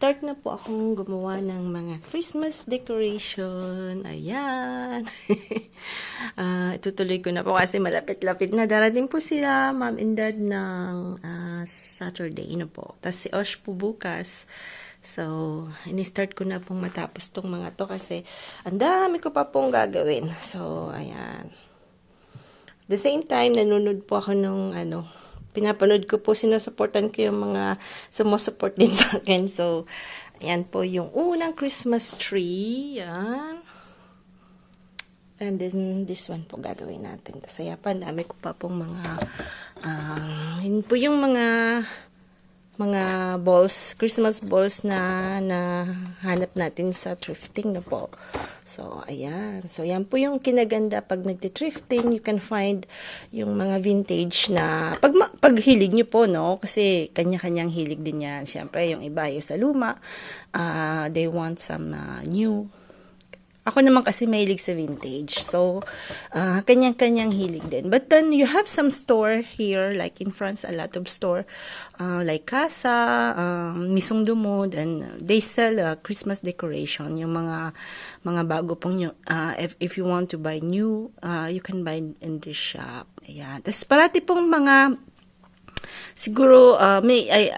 nag-start na po akong gumawa ng mga Christmas decoration. Ayan. Itutuloy ko na po kasi malapit-lapit na. Darating po sila, mom and dad, ng Saturday na po. Tapos si Osh po bukas. So, ini-start ko na pong matapos tong mga to kasi ang dami ko pa pong gagawin. So, ayan. The same time, nanonood po ako nung pinapanood ko po, sinusuportan ko yung mga sumusupport din sa akin. So, ayan po yung unang Christmas tree. Yan. And then, this one po gagawin natin. Tapos, ayan pa, dami ko pa pong mga, yun po yung mga balls, Christmas balls na hanap natin sa thrifting na po. So, ayan. So, yan po yung kinaganda pag nagti-thrifting. You can find yung mga vintage na pag hilig nyo po, no? Kasi kanya-kanyang hilig din yan. Siyempre, yung iba yung sa luma. They want some new. Ako naman kasi mahilig sa vintage. So, kanyang-kanyang hilig din. But then, you have some store here, like in France, a lot of store, like Casa, Maison du Monde, and they sell Christmas decoration. Yung mga bago pong, if you want to buy new, you can buy in this shop. Ayan. Tapos, parati pong mga siguro,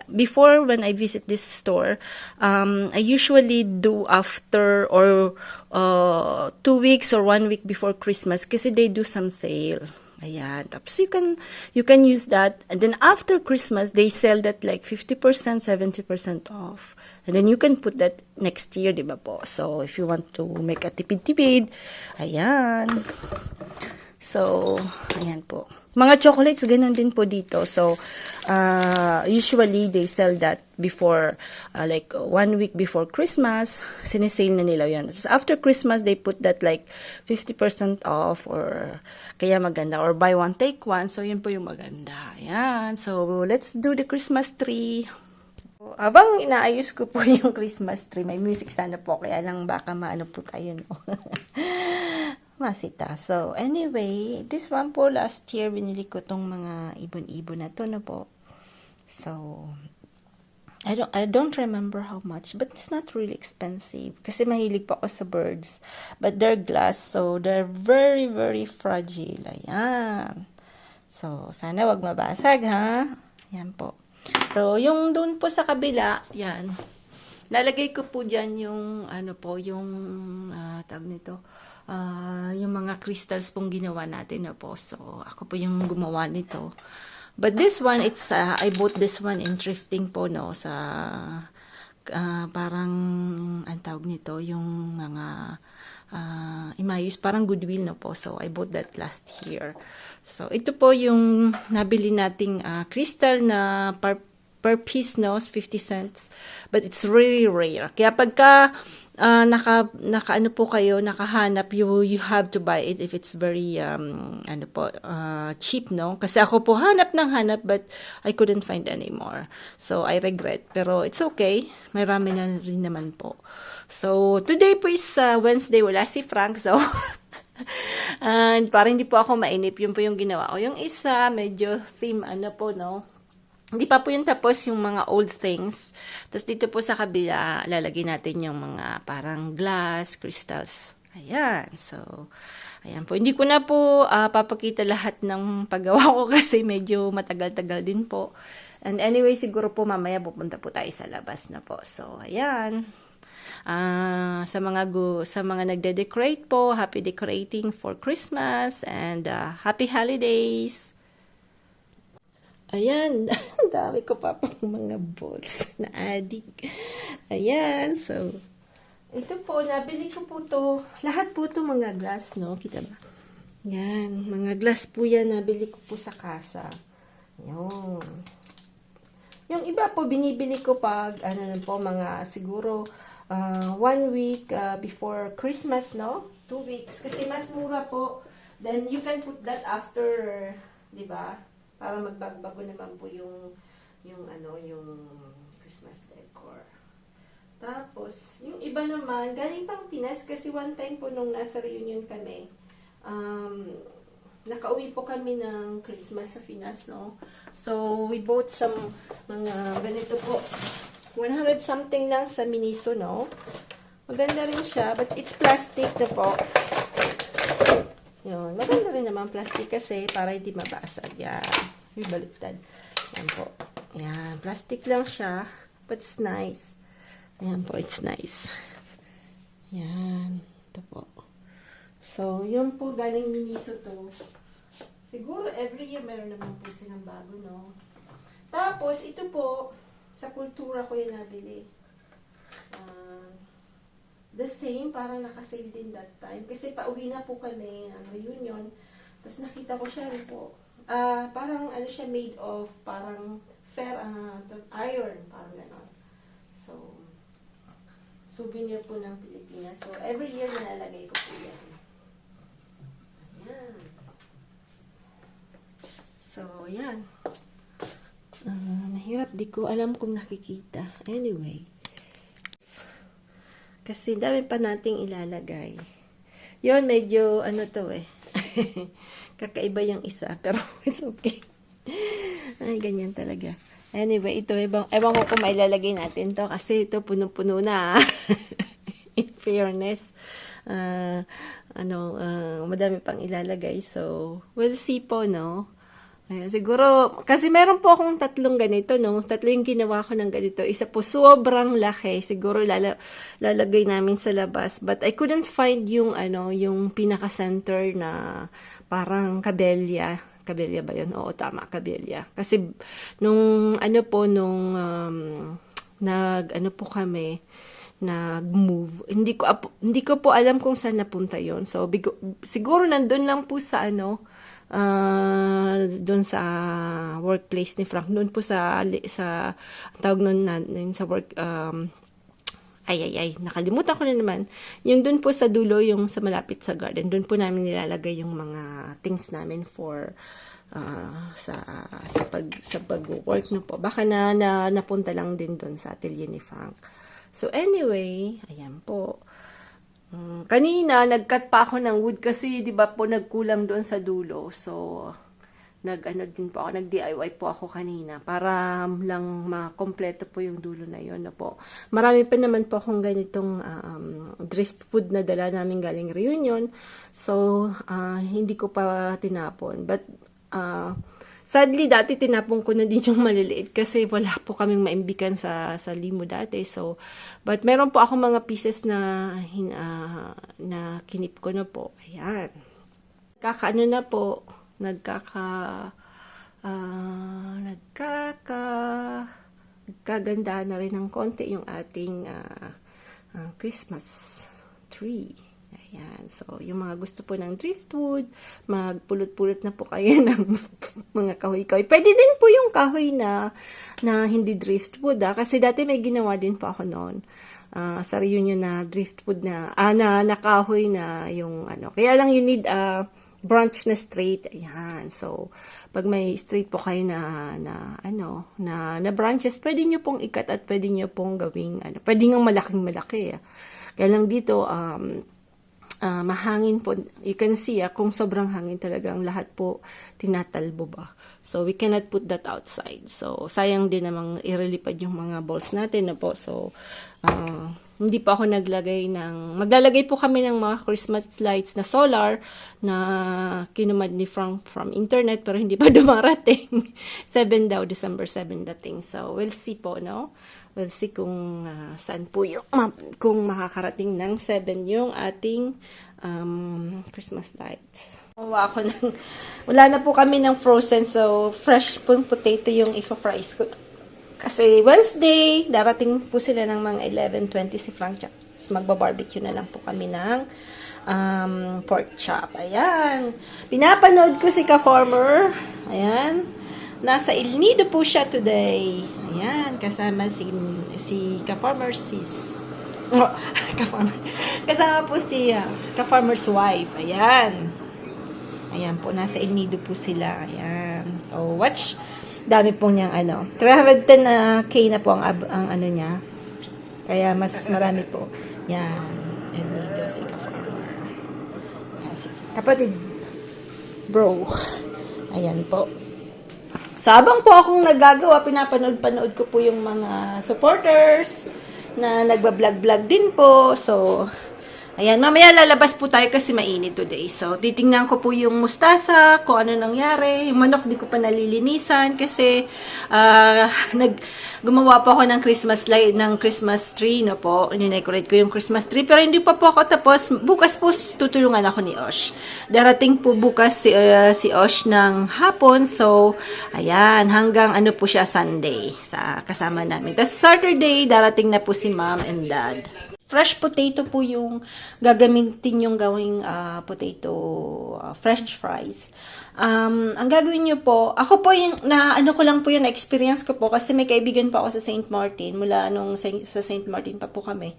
before when I visit this store, I usually do after or 2 weeks or 1 week before Christmas kasi they do some sale. Ayan. Tapos you can use that. And then after Christmas, they sell that like 50%, 70% off. And then you can put that next year, di ba po? So, if you want to make a tipid-tipid, ayan. So, ayan po. Mga chocolates, ganun din po dito. So, usually, they sell that before, like 1 week before Christmas. Sinisale na nila yun. So, after Christmas, they put that like 50% off or kaya maganda. Or buy one, take one. So, yun po yung maganda. Ayan. So, let's do the Christmas tree. Abang inaayos ko po yung Christmas tree, may music sana po. Kaya lang baka maano po tayo, no? Masita. So, anyway, this one po, last year, binili ko tong mga ibon-ibon na to na po. So, I don't remember how much, but it's not really expensive. Kasi mahilig po ako sa birds. But they're glass, so they're very, very fragile. Ayan. So, sana wag mabasag, ha? Ayan po. So, yung doon po sa kabila, yan. Lalagay ko po dyan yung, yung, tawag nito, yung mga crystals pong ginawa natin na po. So, ako po yung gumawa nito. But this one, it's, I bought this one in thrifting po, no, sa, parang, ang tawag nito, yung mga, imayos, parang Goodwill, no po. So, I bought that last year. So, ito po yung nabili nating crystal na per piece, no, 50 cents. But it's really rare. Kaya pagka nakaano po kayo, nakahanap, you have to buy it if it's very cheap, no? Kasi ako po hanap but I couldn't find anymore. So I regret, pero it's okay. May rami na rin naman po. So today po is Wednesday, wala si Frank, so and parang hindi po ako mainip, yun po yung ginawa ko. Yung isa medyo theme po, no? Hindi pa po yun tapos yung mga old things. Tapos dito po sa kabila, lalagay natin yung mga parang glass, crystals. Ayan. So, ayan po. Hindi ko na po papakita lahat ng paggawa ko kasi medyo matagal-tagal din po. And anyway, siguro po mamaya pupunta po tayo sa labas na po. So, ayan. Sa mga nagde-decorate po, happy decorating for Christmas and happy holidays! Ayan, dami ko pa pong mga balls na adik. Ayan, so, ito po, nabili ko po to. Lahat po to mga glass, no? Kita ba? Yan, mga glass po yan, nabili ko po sa Casa. Yun. Yung iba po, binibili ko pag, mga siguro, 1 week before Christmas, no? 2 weeks. Kasi mas mura po. Then, you can put that after, di ba? Para magbago naman po yung Christmas decor. Tapos, yung iba naman, galing pang Pinas kasi one time po nung nasa reunion kami, nakauwi po kami ng Christmas sa Pinas, no? So, we bought some mga ganito po. 100 something lang sa Miniso, no? Maganda rin siya, but it's plastic na po. Yun. Maganda rin naman plastic kasi para hindi mabasag. Yan. Yung baliktad. Yan po. Yan. Plastic lang siya, but it's nice. Yan po, it's nice. Yan. Ito po. So, yun po, galing Miniso to. Siguro, every year meron naman po silang bago, no? Tapos, ito po, sa Kultura ko yung nabili. The same, parang nakasale din that time. Kasi pauwi na po kami, Union. Tapos nakita ko siya rin po. Parang ano siya, made of, parang iron, parang gano'n. So, souvenir po ng Pilipinas. So, every year nilalagay ko po yan. Ayan. So, yan. Mahirap, di ko alam kung nakikita. Anyway. Kasi dami pa nating ilalagay. Yun, medyo, ano to eh. Kakaiba yung isa. Pero, it's okay. Ay, ganyan talaga. Anyway, ito, ewan ko kung mailalagay natin to. Kasi ito, punong-puno na. In fairness. Madami pang ilalagay. So, we'll see po, no? Ayan, siguro, kasi meron po akong tatlong ganito, no? Tatlo yung ginawa ko ng ganito. Isa po, sobrang laki. Siguro, lalagay namin sa labas. But I couldn't find yung, yung pinaka-center na parang kabelya. Kabelya ba yun? Oo, tama, kabelya. Kasi, nung kami, nag-move. Hindi ko po alam kung saan napunta yon. So, siguro nandun lang po sa doon sa workplace ni Frank, doon po sa tawag nun natin sa work, nakalimutan ko na naman, yung doon po sa dulo, yung sa malapit sa garden, doon po namin nilalagay yung mga things namin for sa pag-work no po. Baka napunta lang din doon sa atelier ni Frank. So anyway, ayan po. Kanina, nag-cut pa ako ng wood kasi, di ba po, nagkulang doon sa dulo. So, nag-DIY po ako kanina para lang makompleto po yung dulo na yun. Po. Marami pa naman po akong ganitong driftwood na dala namin galing Reunion. So, hindi ko pa tinapon. But, sadly, dati tinapon ko na din yung maliliit kasi wala po kaming maimbikan sa limo dati. So, but meron po ako mga pieces na kinip ko na po. Ayan. Nagkaganda na rin ng konti yung ating Christmas tree. Ayan. So, yung mga gusto po ng driftwood, magpulot-pulot na po kayo ng mga kahoy-kahoy. Pwede din po yung kahoy na hindi driftwood, kasi dati may ginawa din po ako noon. Sa Reunion na driftwood na kahoy na yung Kaya lang you need a branch na straight. Ayan. So, pag may straight po kayo na branches, pwede nyo pong ikat at pwede nyo pong gawing, pwede nga malaking-malaki. Kaya lang dito, mahangin po. You can see, kung sobrang hangin talagang lahat po tinatalbo ba. So, we cannot put that outside. So, sayang din namang irelipad yung mga balls natin na po. So, hindi pa ako maglalagay po kami ng mga Christmas lights na solar na kinumad ni Frank from internet pero hindi pa dumarating. 7 daw, December 7 dating. So, we'll see po, no? We'll see kung saan po kung makakarating ng 7 yung ating Christmas lights. Wala na po kami ng frozen, so fresh pong potato yung ifa-fries ko. Kasi Wednesday, darating po sila ng mga 11:20 si Frank Chap. Magba-barbecue na lang po kami ng pork chop. Ayan. Pinapanood ko si Ka-Farmer. Ayan. Nasa El Nido po siya today. Ayan, kasama si Ka-Farmer sis. Oh, Ka-Farmer. Kasama po si Ka-Farmer's wife. Ayan. Ayan po, nasa El Nido po sila. Ayan. So, watch. Dami po niyang 310 na K na po ang niya. Kaya mas marami po. Yan. El Nido, si Ka-Farmer. Ayan, si kapatid. Bro. Ayan po. So, habang po akong nagagawa, pinapanood-panood ko po yung mga supporters na nagbablog-vlog din po. So, ayan, mamaya lalabas po tayo kasi mainit today. So, titingnan ko po yung mustasa, kung ano nangyari. Yung manok, di ko pa nalilinisan kasi gumawa po ako ng Christmas light, ng Christmas tree, no po. Inidecorate ko yung Christmas tree. Pero hindi pa po ako tapos. Bukas po, tutulungan ako ni Osh. Darating po bukas si Osh ng hapon. So, ayan, hanggang ano po siya, Sunday. Kasama namin. Tapos Saturday, darating na po si Mom and Dad. Fresh potato po yung gagamitin yung gawing potato French fries. Ang gagawin nyo po, ako po yung, ano ko lang po yung experience ko po kasi may kaibigan pa ako sa St. Martin, mula nung sa St. Martin pa po kami.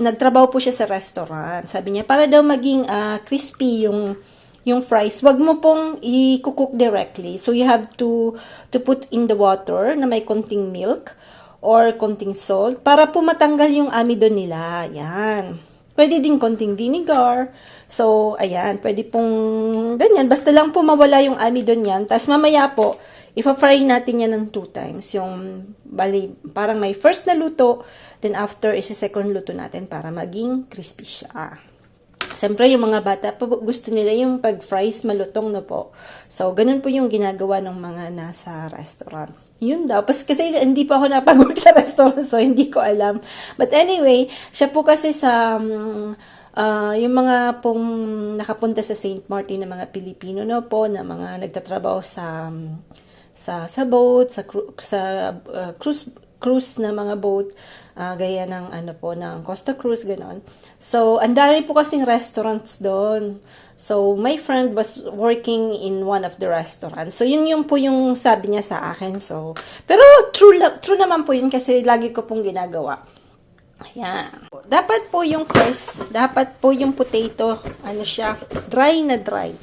Nagtrabaho po siya sa restaurant. Sabi niya, para daw maging crispy yung fries, wag mo pong i-cook directly. So, you have to put in the water na may konting milk or konting salt para po matanggal yung amidon nila. Ayan. Pwede din konting vinegar. So, ayan. Pwede pong ganyan. Basta lang po mawala yung amidon yan. Tapos mamaya po, ipa-fry natin yan ng 2 times. Yung, bali, parang may first na luto, then after is second luto natin para maging crispy siya. Siyempre, yung mga bata po, gusto nila yung pag-fries malutong na po. So, ganun po yung ginagawa ng mga nasa restaurants. Yun daw. Kasi hindi pa ako napag-work sa restaurant, so hindi ko alam. But anyway, siya po kasi sa yung mga pong nakapunta sa St. Martin na mga Pilipino na po, na mga nagtatrabaho sa boat, sa cruise na mga boat, gaya ng ng Costa Cruise, ganon. So, ang dami po kasing restaurants doon. So, my friend was working in one of the restaurants. So, yun yung po yung sabi niya sa akin. So, pero true naman po yun kasi lagi ko pong ginagawa. Ayan. Dapat po yung potato, dry na dry.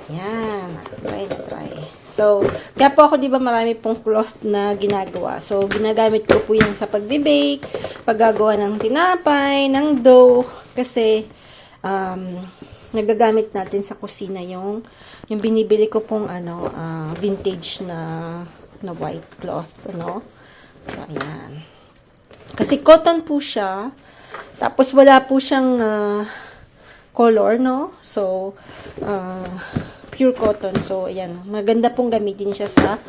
Ayan, dry na dry. So, kaya po ako, di ba, marami pong cloth na ginagawa. So, ginagamit ko po yan sa pagbe-bake, paggagawa ng tinapay, ng dough, kasi, nagagamit natin sa kusina yung binibili ko pong, vintage na white cloth, So, ayan. Kasi cotton po siya, tapos wala po siyang, color, So, pure cotton. So, ayan. Maganda pong gamitin siya sa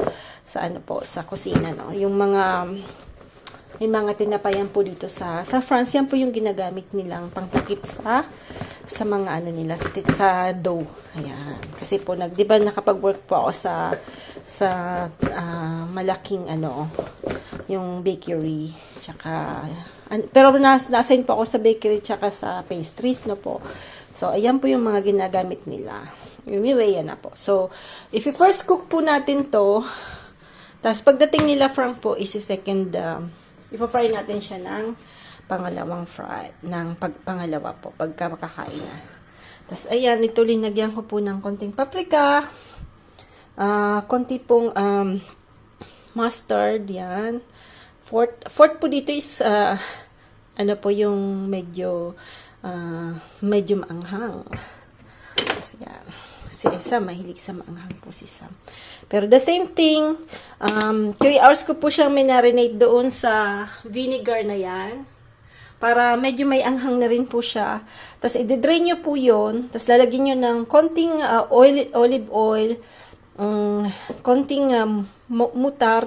kusina, Yung may mga tinapayan po dito sa France. Yan po yung ginagamit nilang pangtakip sa mga nila, sa dough. Ayan. Kasi po, di ba nakapag-work po ako sa malaking, yung bakery. Tsaka, pero na-assign po ako sa bakery tsaka sa pastries, po. So, ayan po yung mga ginagamit nila. Anyway, yan na po. So, if you first cook po natin to, tapos pagdating nila from po, second, ipa-fry natin siya ng pangalawa po, pagka makakain na. Tapos, ayan, ito linagyan ko po ng konting paprika, konti pong mustard, yan. Fourth po dito is, po yung medyo maanghang. Tapos, yan. Si Sam, mahilig sa maanghang po si Sam. Pero the same thing, 3 hours ko po siyang marinate doon sa vinegar na yan. Para medyo may anghang na rin po siya. Tapos, i-drain nyo po yun. Tapos, lalagyan nyo ng konting olive oil, konting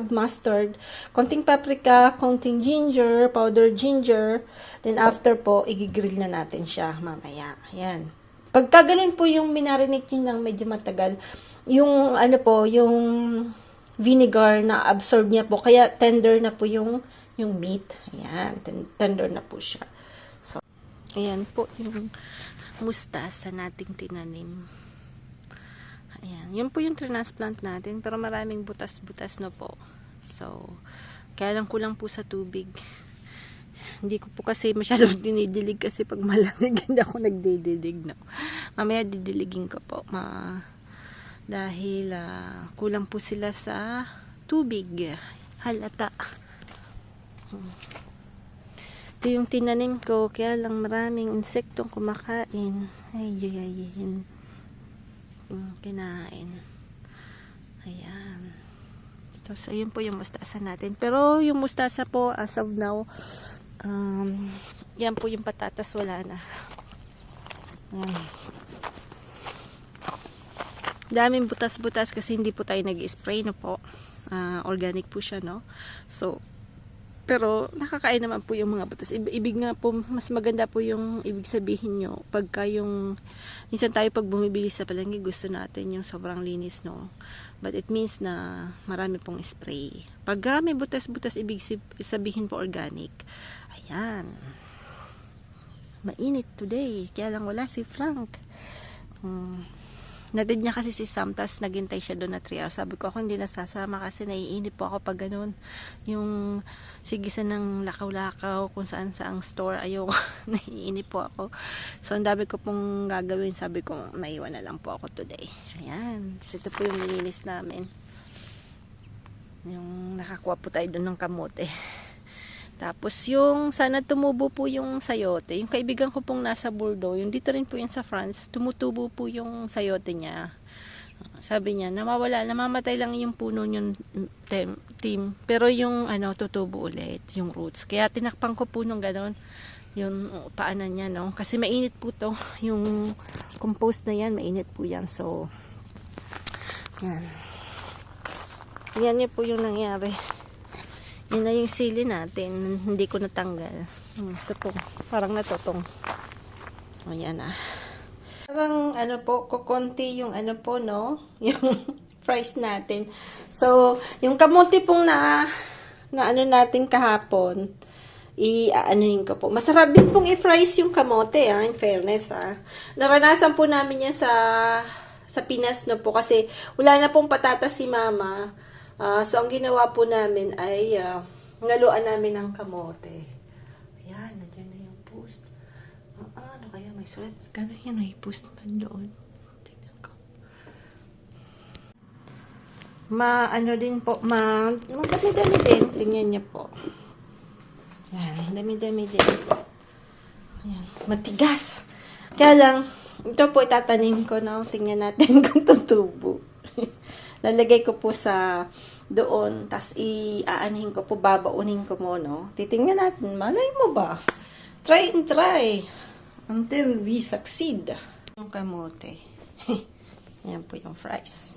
mustard, konting paprika, konting ginger, powdered ginger. Then, after po, i-grill na natin siya mamaya. Ayan. Pagka ganun po yung minarinate nyo ng medyo matagal, yung yung vinegar na absorb niya po, kaya tender na po yung meat. Ayan, tender na po siya. So, ayan po yung mustasa nating tinanim. Ayan, yun po yung transplant natin, pero maraming butas-butas na po. So, kaya lang kulang po sa tubig. Hindi ko po kasi masyadong dinidilig kasi pag malamig hindi ako nagdidilig, Mamaya didiligin ko po. Dahil kulang po sila sa tubig. Halata. Ito yung tinanim ko, kaya lang maraming insektong kumakain. Ay. Kinain. Ayan. So, yun po yung mustasa natin. Pero yung mustasa po, as of now, yan po yung patatas, wala na. Daming butas-butas kasi hindi po tayo nag-spray no po. Organic po siya, no? So, pero nakakain naman po yung mga butas. Ibig nga po, mas maganda po yung ibig sabihin nyo. Pagka yung, minsan tayo pag bumibili sa palengke, gusto natin yung sobrang linis, no? But it means na marami pong spray. Pagka may butas-butas, ibig sabihin po organic. Ayan. Mainit today. Kaya lang wala si Frank. Natid niya kasi si Sam, tas naghintay siya doon na 3 hours. Sabi ko, ako hindi nasasama kasi naiinip po ako pag ganun. Yung sigisan ng lakaw-lakaw kung saan sa ang store, ayoko. Naiinip po ako. So, ang dami ko pong gagawin. Sabi ko, maiwan na lang po ako today. Ayan. So, ito po yung nilinis namin. Yung nakakuha po tayo doon ng kamote. Tapos yung sana tumubo po yung sayote. Yung kaibigan ko pong nasa Bordeaux, yung dito rin po yung sa France, tumutubo po yung sayote niya. Sabi niya, namamatay lang yung puno yung team. Pero yung tutubo ulit, yung roots. Kaya tinakpan ko po nung ganon, yung paanan niya, no? Kasi mainit po to. Yung compost na yan, mainit po yan. So, yan. Yan po yung nangyari. Yun na yung sili natin. Hindi ko natanggal. Tutong. Parang natutong. Ayan na. Parang po, kukunti yung po, no? Yung fries natin. So, yung kamote pong na natin kahapon, i-anuhin ko po. Masarap din pong i-fries yung kamote, in fairness, Naranasan po namin yan sa Pinas, no po. Kasi wala na pong patatas si Mama. So, ang ginawa po namin ay ngaluan namin ng kamote. Ayan, nandiyan na yung post. Ano kaya may sulat? Gano'n yan, may post man doon. Tingnan ko. Din po, dami-dami din. Tingnan niyo po. Ayan, dami-dami din. Ayan, matigas. Kaya lang, ito po itatanim ko, no? Tingnan natin kung tutubo. Lalagay ko po sa doon, tas iaanihin ko po, babaunin ko mo, no? Titingnan natin, malay mo ba? Try and try until we succeed. Yung kamote. Yan po yung fries.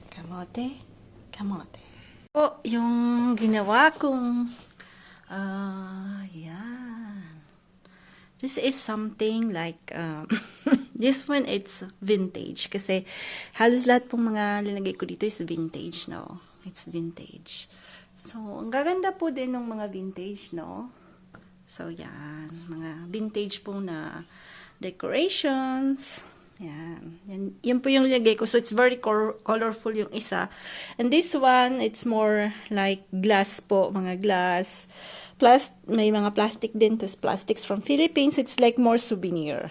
Kamote, kamote. Po, yung ginawa kong yan. This is something like this one, it's vintage kasi halos lahat pong mga linagay ko dito is vintage, no? It's vintage. So, ang gaganda po din ng mga vintage, no? So, yan. Mga vintage po na decorations. Yan. Yan po yung linagay ko. So, it's very colorful yung isa. And this one, it's more like glass po. Mga glass. Plus, may mga plastic din. Tapos, plastics from Philippines. So, it's like more souvenir.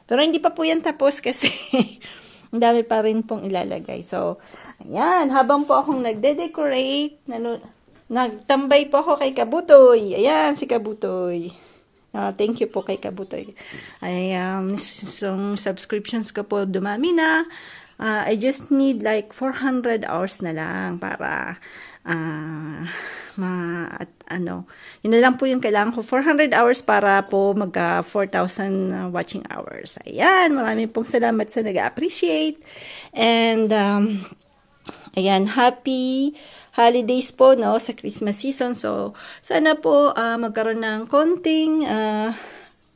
Pero, hindi pa po yan tapos kasi ang dami pa rin pong ilalagay. So, ayan. Habang po akong nagde-decorate, nagtambay po ako kay Kabutoy. Ayan, si Kabutoy. Thank you po kay Kabutoy. So, subscriptions ko po dumami na. I just need like 400 hours na lang para yun na lang po yung kailangan ko, 400 hours para po magka 4,000 watching hours. Ayan, maraming pong salamat sa nag-appreciate. And ayan, happy holidays po, no, sa Christmas season. So, sana po magkaroon ng konting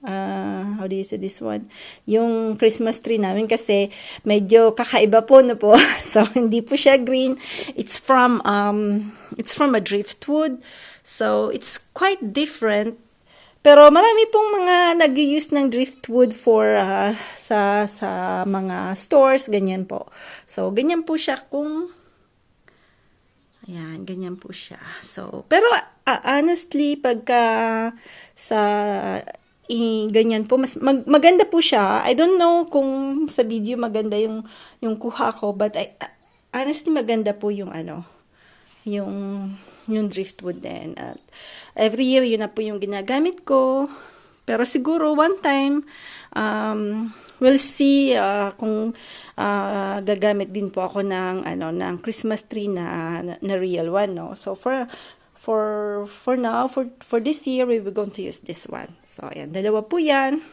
how do you say this one? Yung Christmas tree namin kasi medyo kakaiba po, no po. So, hindi po siya green. It's from a driftwood. So, it's quite different. Pero marami pong mga nag-use ng driftwood for sa mga stores, ganyan po. So, ganyan po siya ayan, ganyan po siya. So, pero honestly, pagka ganyan po, maganda po siya. I don't know kung sa video maganda yung kuha ko, but honestly, maganda po yung yung driftwood din. At every year, yun na po yung ginagamit ko. Pero siguro, one time, we'll see kung gagamit din po ako ng ng Christmas tree na real one, no. So for now, for this year, we will going to use this one. So ayan, dalawa po yan.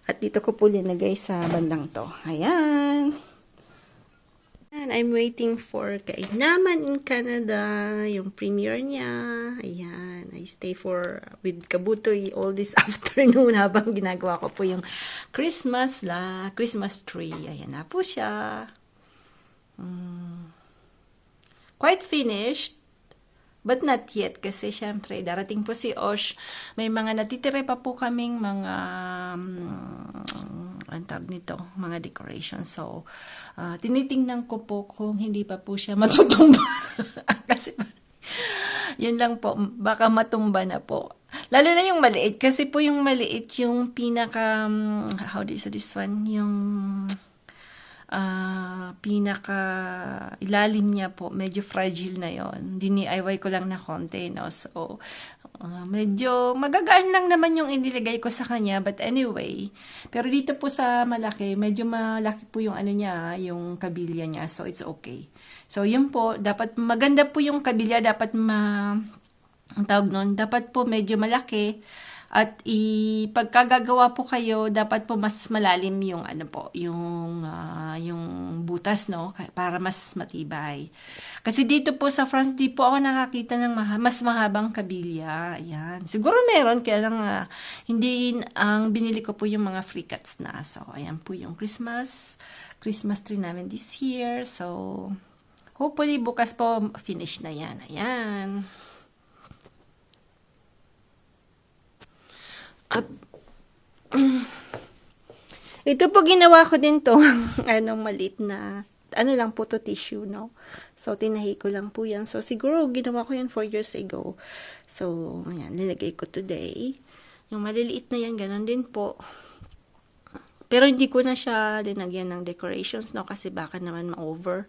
At dito ko po linagay sa bandang to. Ayan. And I'm waiting for Kainaman in Canada, yung premiere niya. Ayan, I stay with Kabutoy all this afternoon habang ginagawa ko po yung Christmas tree. Ayan na po siya. Quite finished, but not yet kasi syempre darating po si Osh. May mga natitira pa po kaming mga ang tawag nito, mga decorations. So, tinitingnan ko po kung hindi pa po siya matutumba. Kasi, yun lang po, baka matumba na po. Lalo na yung maliit. Kasi po yung maliit, yung pinaka, how do you say this one? Yung pinaka ilalim niya po, medyo fragile na yon. Dini-IY ko lang na konti, no? So, medyo magagaan lang naman yung inilagay ko sa kanya, but anyway, pero dito po sa malaki, medyo malaki po yung niya, yung kabilya niya, so it's okay. So yun po, dapat maganda po yung kabilya, dapat ang tawag nun, dapat po medyo malaki. At pagkagagawa po kayo, dapat po mas malalim yung yung butas, no, para mas matibay. Kasi dito po sa France, di po ako nakakita ng mas mahabang kabilya. Ayan. Siguro meron, kaya lang hindi ang binili ko po yung mga free cuts na. So ayan po yung Christmas tree namin this year. So hopefully bukas po finish na yan. Ayan. Ito po ginawa ko din to maliit na lang po to, tissue, no. So tinahi ko lang po yan. So siguro ginawa ko yan 4 years ago. So ayan, nilagay ko today. Yung maliliit na yan, ganun din po. Pero hindi ko na siya linagyan ng decorations, no, kasi baka naman ma-over.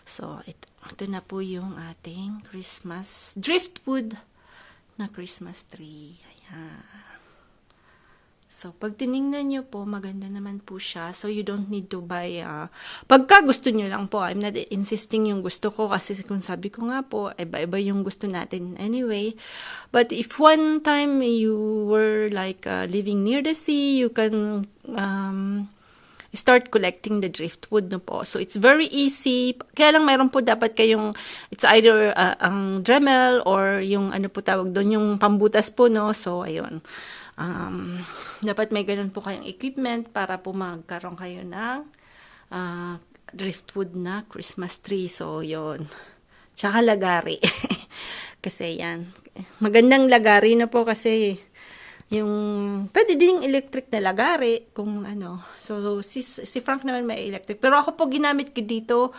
So ito na po yung ating Christmas driftwood na Christmas tree. Ayan. So, pag tinignan nyo po, maganda naman po siya. So, you don't need to buy, pagka gusto nyo lang po. I'm not insisting yung gusto ko kasi kung sabi ko nga po, iba-iba yung gusto natin anyway. But if one time you were like living near the sea, you can start collecting the driftwood, no po. So, it's very easy. Kaya lang mayroon po dapat kayong, it's either ang Dremel or yung po tawag doon, yung pambutas po, no. So, ayun. Dapat may ganun po kayong equipment para po magkaroon kayo ng driftwood na Christmas tree. So, yon. Tsaka lagari. Kasi yan. Magandang lagari na po kasi yung pwede din electric na lagari kung So, si Frank naman may electric. Pero ako po ginamit ko dito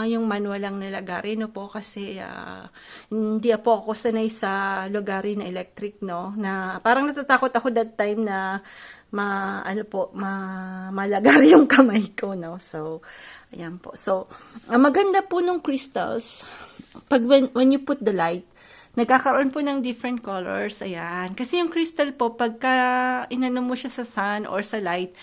yung manual lang na lagari, no po, kasi hindi po ako sanay sa lagari na electric, no, na parang natatakot ako that time na malagari yung kamay ko, no. So, ayan po. So, maganda po nung crystals, pag when you put the light, nagkakaroon po ng different colors. Ayan. Kasi yung crystal po, pagka inano mo siya sa sun or sa light,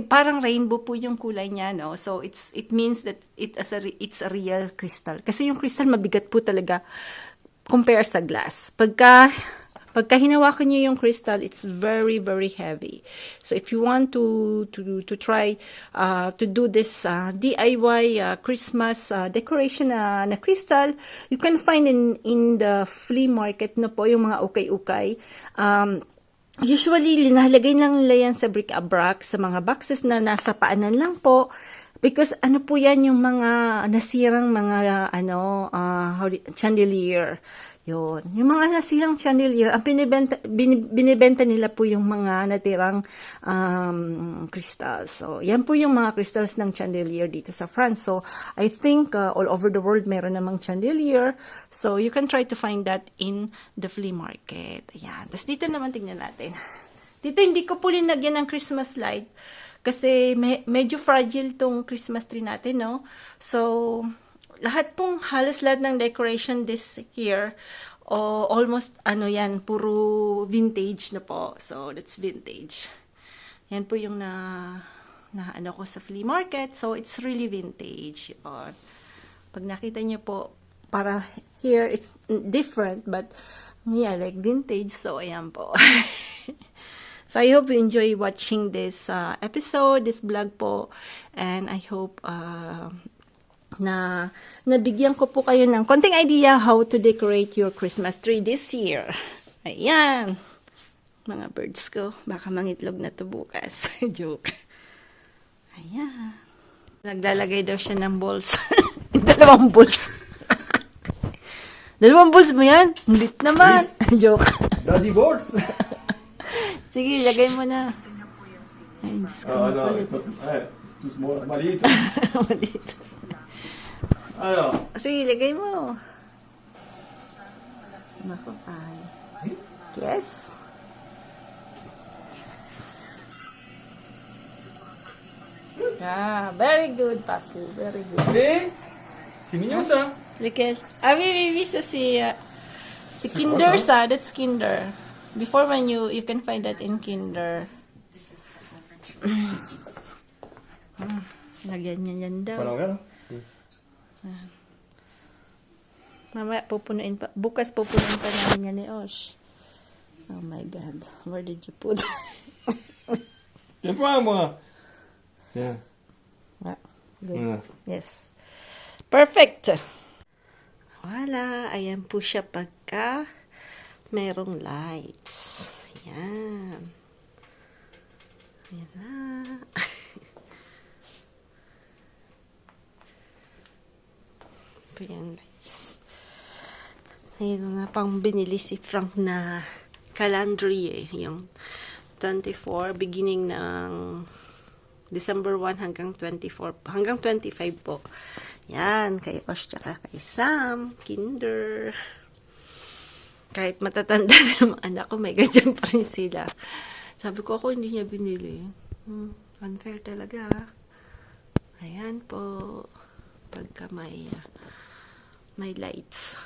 parang rainbow po yung kulay niya, no? So, it means that it's a real crystal. Kasi yung crystal mabigat po talaga compare sa glass. Pagka hinawakan niyo yung crystal, it's very, very heavy. So, if you want to try to do this DIY Christmas decoration na crystal, you can find in the flea market na po, yung mga ukay-ukay. Usually, linalagay lang nila yan sa bric-a-brac, sa mga boxes na nasa paanan lang po. Because po yan yung mga nasirang mga chandelier. Yun. Yung mga nasirang chandelier, ang binibenta nila po yung mga natirang crystals. So, yan po yung mga crystals ng chandelier dito sa France. So, I think all over the world meron namang chandelier. So, you can try to find that in the flea market. Ayan. Tapos dito naman tingnan natin. Dito hindi ko po linagyan ng Christmas light kasi medyo fragile tong Christmas tree natin, no? So, halos lahat ng decoration this year, almost yan, puro vintage na po. So, that's vintage. Yan po yung na ano ko sa flea market. So, it's really vintage. Yun. Pag nakita niyo po, para here, it's different. But, yeah, like vintage. So, ayan po. So, I hope you enjoy watching this episode, this vlog po. And I hope na nabigyan ko po kayo ng konting idea how to decorate your Christmas tree this year. Ayan. Mga birds ko. Baka mangitlog na to bukas. Joke. Ayan. Naglalagay daw siya ng balls. Dalawang balls. Dalawang balls mo yan? Lit naman. Joke. Daddy boards! Sige, lagay mo na. Ay, Diyos ko. No, it's too small. Maliit. Maliit. Ano? Sige, lagay mo. Naku, ay. Yes. Ah, very good, Papu. Very good. Eh? Sinyosa? Look at, maybe sa si Kinder sa, that's Kinder. Before when you can find that in Kinder. Lagyan niya yan daw. Parang gano'n? Mamaya pupunuin pa. Bukas pupunuin pa namin yan ni Osh. Oh my God. Where did you put? Yan po ang mga... Yeah. Ah, good. Yeah. Yes. Perfect. Wala. Ayan po siya pagka merong lights. Ayan. Ayan na. Ayan lights. Ayan na pang binili si Frank na calendry yung 24 beginning ng December 1 hanggang 24 hanggang 25 po. Yan, kay Osh tsaka kay Sam, Kinder. Kahit matatanda na yung mga anak ko, may ganyan pa rin sila. Sabi ko, ako hindi niya binili. Unfair talaga. Ayan po. Pagka may lights.